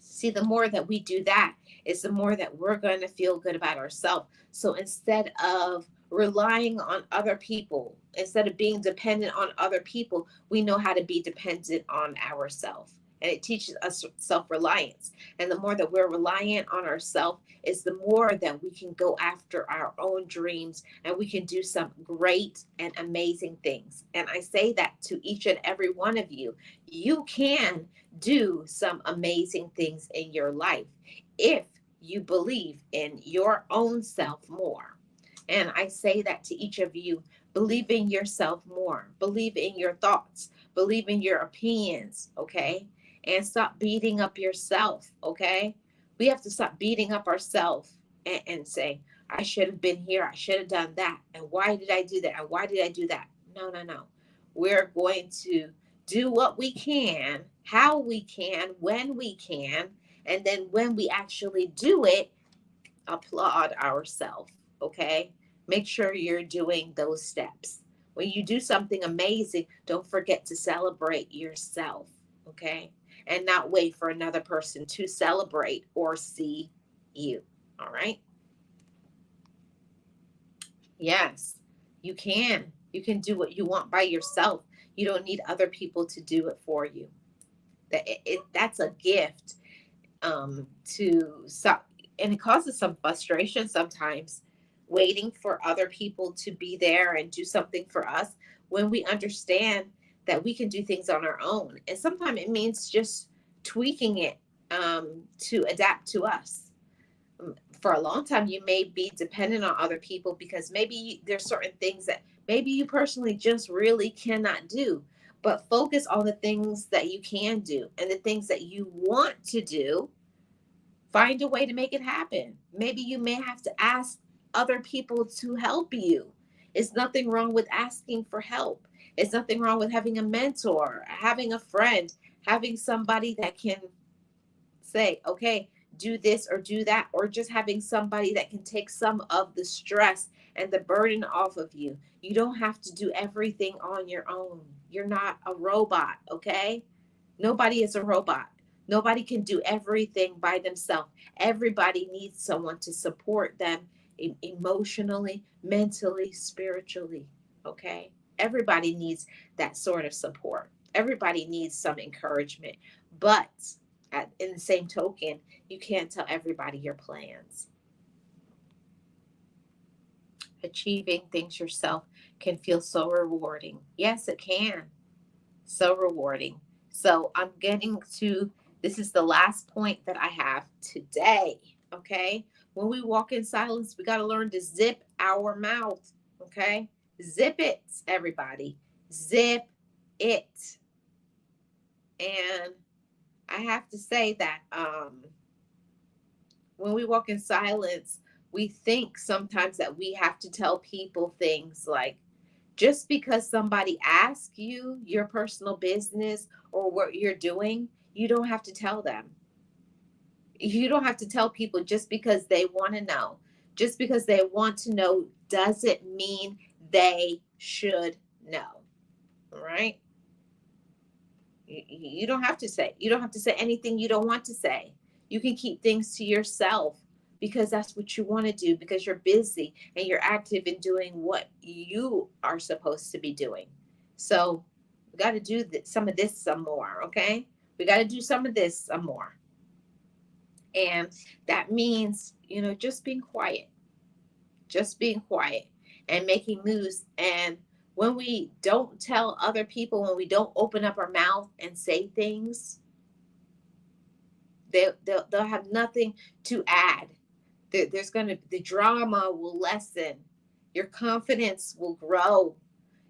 Speaker 1: See, the more that we do that, is the more that we're going to feel good about ourselves. So instead of relying on other people, instead of being dependent on other people, we know how to be dependent on ourselves. And it teaches us self reliance. And the more that we're reliant on ourselves, is the more that we can go after our own dreams and we can do some great and amazing things. And I say that to each and every one of you. You can do some amazing things in your life if you believe in your own self more. And I say that to each of you, believe in yourself more, believe in your thoughts, believe in your opinions, okay? And stop beating up yourself, okay? We have to stop beating up ourselves and say, I should have been here, I should have done that. And why did I do that? And why did I do that? No, no, no. We're going to do what we can, how we can, when we can, and then when we actually do it, applaud ourselves, okay? Make sure you're doing those steps. When you do something amazing, don't forget to celebrate yourself, okay? And not wait for another person to celebrate or see you, all right? Yes, you can. You can do what you want by yourself. You don't need other people to do it for you. That's a gift, to stop, and it causes some frustration sometimes, waiting for other people to be there and do something for us when we understand that we can do things on our own. And sometimes it means just tweaking it, to adapt to us. For a long time, you may be dependent on other people because maybe there's certain things that maybe you personally just really cannot do. But focus on the things that you can do and the things that you want to do. Find a way to make it happen. Maybe you may have to ask other people to help you. It's nothing wrong with asking for help. It's nothing wrong with having a mentor, having a friend, having somebody that can say, okay, do this or do that, or just having somebody that can take some of the stress and the burden off of you. You don't have to do everything on your own. You're not a robot, okay? Nobody is a robot. Nobody can do everything by themselves. Everybody needs someone to support them emotionally, mentally, spiritually, okay? Everybody needs that sort of support. Everybody needs some encouragement. But in the same token, you can't tell everybody your plans. Achieving things yourself can feel so rewarding. Yes, it can. So rewarding. So I'm getting to, this is the last point that I have today. Okay. When we walk in silence, we got to learn to zip our mouth. Okay. Zip it, everybody. Zip it. And I have to say that when we walk in silence, we think sometimes that we have to tell people things like, just because somebody asks you your personal business or what you're doing, you don't have to tell them. You don't have to tell people just because they want to know. Just because they want to know doesn't mean they should know. All right? You don't have to say. You don't have to say anything you don't want to say. You can keep things to yourself because that's what you want to do, because you're busy and you're active in doing what you are supposed to be doing. So we got to do some of this some more, okay? We got to do some of this some more. And that means, just being quiet and making moves. And when we don't tell other people, when we don't open up our mouth and say things, they'll have nothing to add. There's going to, the drama will lessen, your confidence will grow.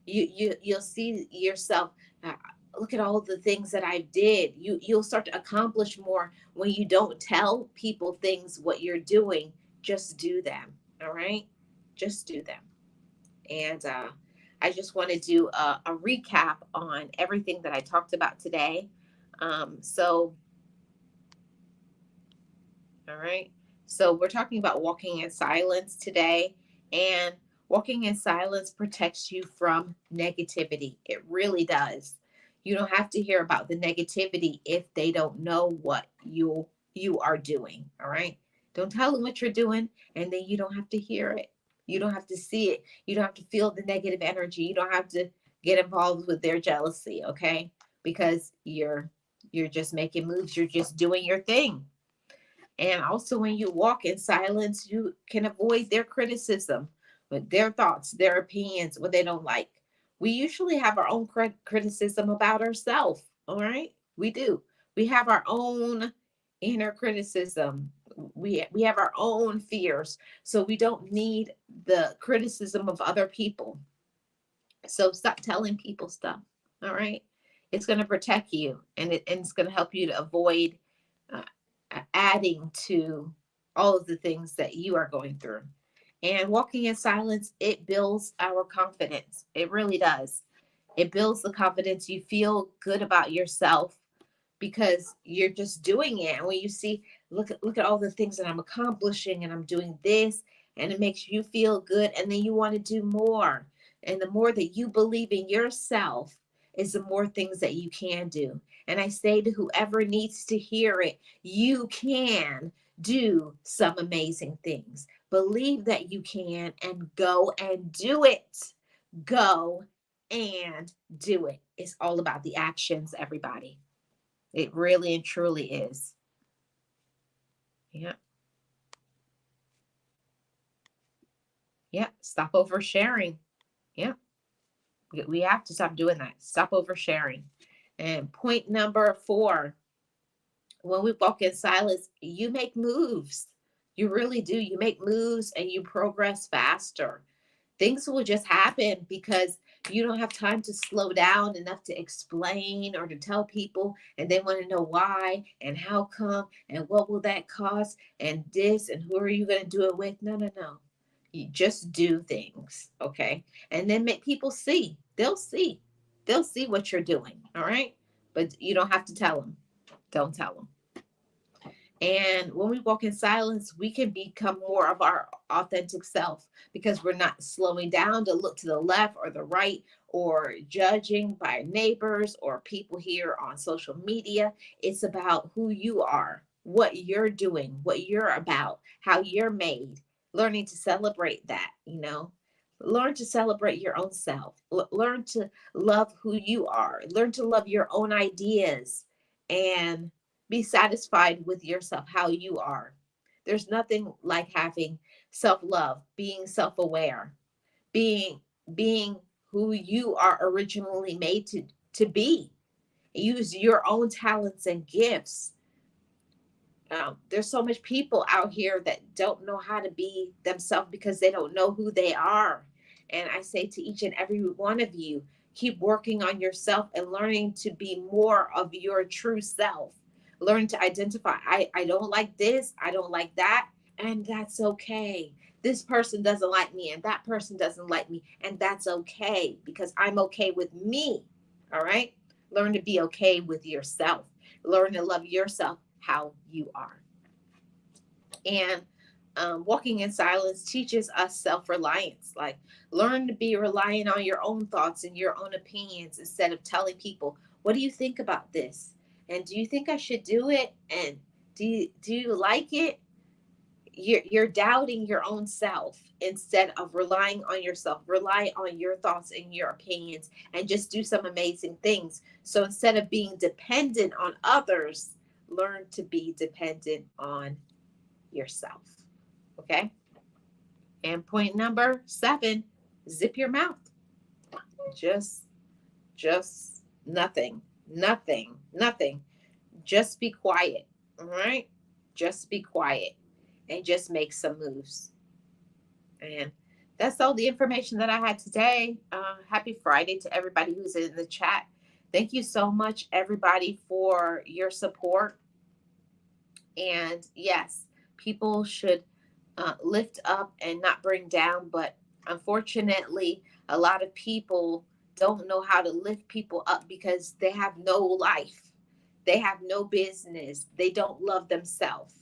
Speaker 1: You'll see yourself, uh, look at all the things that I did. You'll start to accomplish more when you don't tell people things what you're doing. Just do them. All right, just do them. And I just want to do a recap on everything that I talked about today. So all right. So we're talking about walking in silence today, and walking in silence protects you from negativity. It really does. You don't have to hear about the negativity if they don't know what you are doing. All right. Don't tell them what you're doing, and then you don't have to hear it. You don't have to see it. You don't have to feel the negative energy. You don't have to get involved with their jealousy, okay? Because you're just making moves. You're just doing your thing. And also, when you walk in silence, you can avoid their criticism, with their thoughts, their opinions, what they don't like. We usually have our own criticism about ourselves. All right, we do. We have our own inner criticism. We have our own fears, so we don't need the criticism of other people. So stop telling people stuff. All right, it's going to protect you, and it's going to help you to avoid uh, adding to all of the things that you are going through. And walking in silence, it builds our confidence. It really does. It builds the confidence. You feel good about yourself because you're just doing it. And when you see, look at all the things that I'm accomplishing, and I'm doing this, and it makes you feel good, and then you want to do more. And the more that you believe in yourself is the more things that you can do. And I say to whoever needs to hear it, you can do some amazing things. Believe that you can, and go and do it. Go and do it. It's all about the actions, everybody. It really and truly is. Yeah. Yeah. Stop oversharing. Yeah. We have to stop doing that. Stop oversharing. And point number 4, when we walk in silence, you make moves. You really do. You make moves and you progress faster. Things will just happen because you don't have time to slow down enough to explain or to tell people, and they want to know why and how come and what will that cost and this and who are you going to do it with. No, no, no. You just do things, okay? And then make people see. They'll see what you're doing. All right, but you don't have to tell them. Don't tell them. And when we walk in silence, we can become more of our authentic self because we're not slowing down to look to the left or the right, or judging by neighbors or people here on social media. It's about who you are, what you're doing, what you're about, how you're made, learning to celebrate that. Learn to celebrate your own self. Learn to love who you are. Learn to love your own ideas, and be satisfied with yourself, how you are. There's nothing like having self-love, being self-aware, being being who you are originally made to be. Use your own talents and gifts. There's so much people out here that don't know how to be themselves because they don't know who they are. And I say to each and every one of you, keep working on yourself and learning to be more of your true self. Learn to identify, I don't like this, I don't like that, and that's okay. This person doesn't like me, and that person doesn't like me, and that's okay because I'm okay with me. All right? Learn to be okay with yourself. Learn to love yourself how you are. And walking in silence teaches us self-reliance. Like, learn to be reliant on your own thoughts and your own opinions instead of telling people, what do you think about this? And do you think I should do it? And do you like it? You're doubting your own self instead of relying on yourself. Rely on your thoughts and your opinions, and just do some amazing things. So instead of being dependent on others, learn to be dependent on yourself. Okay. And point number 7, zip your mouth. Just nothing, nothing. Just be quiet. All right. Just be quiet and just make some moves. And that's all the information that I had today. Happy Friday to everybody who's in the chat. Thank you so much, everybody, for your support. And yes, people should lift up and not bring down. But unfortunately, a lot of people don't know how to lift people up because they have no life. They have no business. They don't love themselves.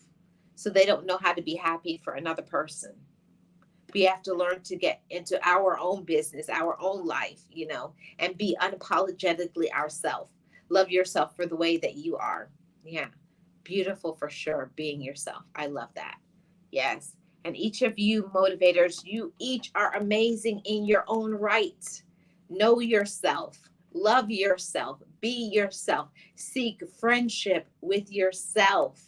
Speaker 1: So they don't know how to be happy for another person. We have to learn to get into our own business, our own life, and be unapologetically ourselves. Love yourself for the way that you are. Yeah. Beautiful for sure, being yourself. I love that. Yes. And each of you motivators, you each are amazing in your own right. Know yourself. Love yourself. Be yourself. Seek friendship with yourself.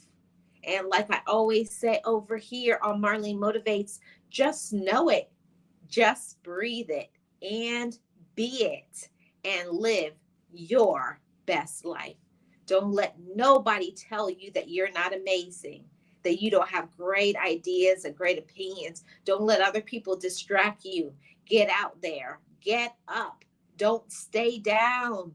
Speaker 1: And like I always say over here on Marlene Motivates, just know it. Just breathe it and be it and live your best life. Don't let nobody tell you that you're not amazing, that you don't have great ideas and great opinions. Don't let other people distract you. Get out there. Get up. Don't stay down.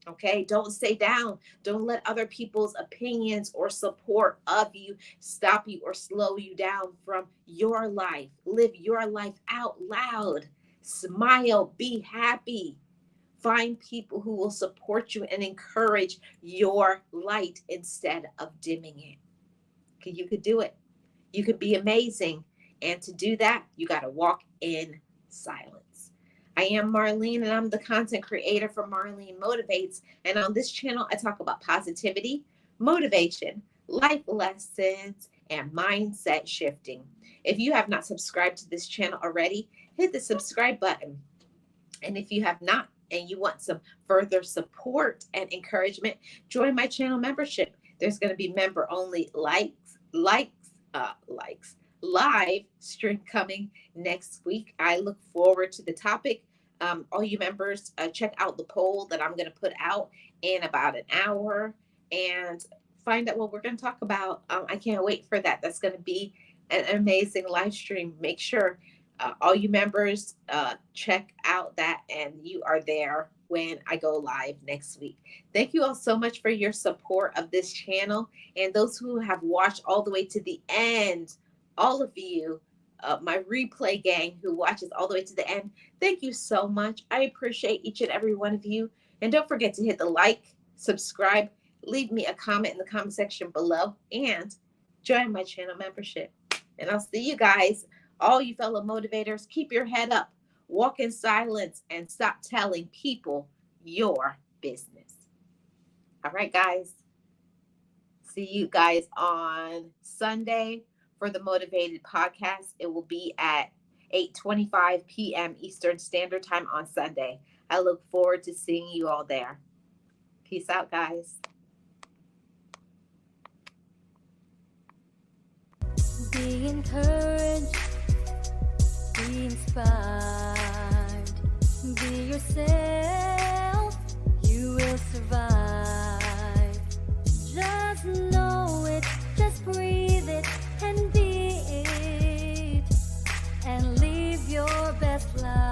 Speaker 1: Okay? Don't stay down. Don't let other people's opinions or support of you stop you or slow you down from your life. Live your life out loud. Smile. Be happy. Find people who will support you and encourage your light instead of dimming it. Okay, you could do it. You could be amazing. And to do that, you got to walk in silence. I am Marlene, and I'm the content creator for Marlene Motivates. And on this channel, I talk about positivity, motivation, life lessons, and mindset shifting. If you have not subscribed to this channel already, hit the subscribe button. And if you have not, and you want some further support and encouragement, join my channel membership. There's going to be member only live stream coming next week. I look forward to the topic. All you members, check out the poll that I'm going to put out in about an hour and find out what we're going to talk about. I can't wait for that. That's going to be an amazing live stream. Make sure all you members check out that and you are there when I go live next week. Thank you all so much for your support of this channel, and those who have watched all the way to the end, all of you, my replay gang who watches all the way to the end, thank you so much. I appreciate each and every one of you. And don't forget to hit the like, subscribe, leave me a comment in the comment section below, and join my channel membership. And I'll see you guys. All you fellow motivators, keep your head up, walk in silence, and stop telling people your business. All right, guys. See you guys on Sunday for the Motivated Podcast. It will be at 8:25 p.m. Eastern Standard Time on Sunday. I look forward to seeing you all there. Peace out, guys.
Speaker 2: Be encouraged. Be inspired. Be yourself. You will survive. Just know it. Just breathe it and be it. And live your best life.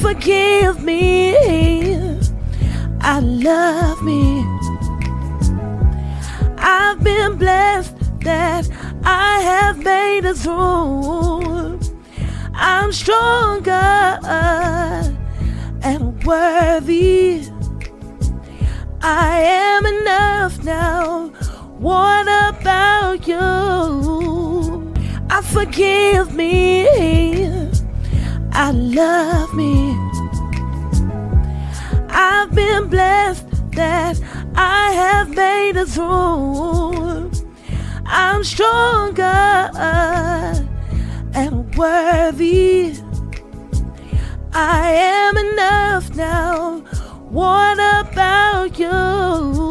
Speaker 3: forgive me. I love me. I've been blessed that I have made it through. I'm stronger and worthy. I am enough now. What about you? Forgive me. I love me. I've been blessed that I have made it through. I'm stronger and worthy. I am enough now. What about you?